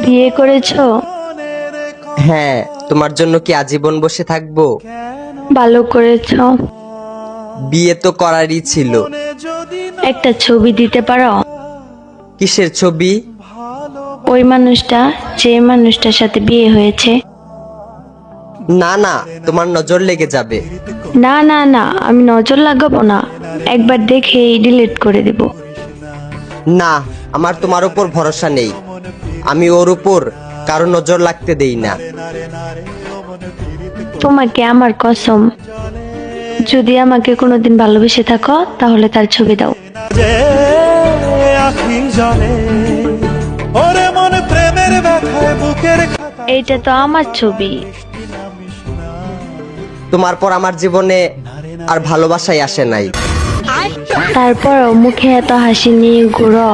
বিয়ে করেছো? হ্যাঁ, তোমার জন্য কি আজীবন বসে থাকবো? ভালো করেছো। বিয়ে তো করারই ছিল। একটা ছবি দিতে পারো? কিসের ছবি? ওই মানুষটা, যে মানুষটার সাথে বিয়ে হয়েছে। না না, তোমার নজর লেগে যাবে। না না না, আমি নজর লাগাবো না, একবার দেখেই ডিলিট করে দেব। না, আমার তোমার উপর ভরসা নেই। আমি ওর উপর কারো নজর লাগতে দেই না। তোমাকে আমার কসম, যদি আমাকে কোনোদিন ভালোবেসে থাকো তাহলে তার ছবি দাও। যে আখি জলে ওরে মন প্রেমের ব্যথায় বুকের খাতা এইটা তো আমার ছবি। তোমার পর আমার জীবনে আর ভালোবাসাই আসে নাই। তারপরও মুখে এত হাসি নিয়ে ঘুরো।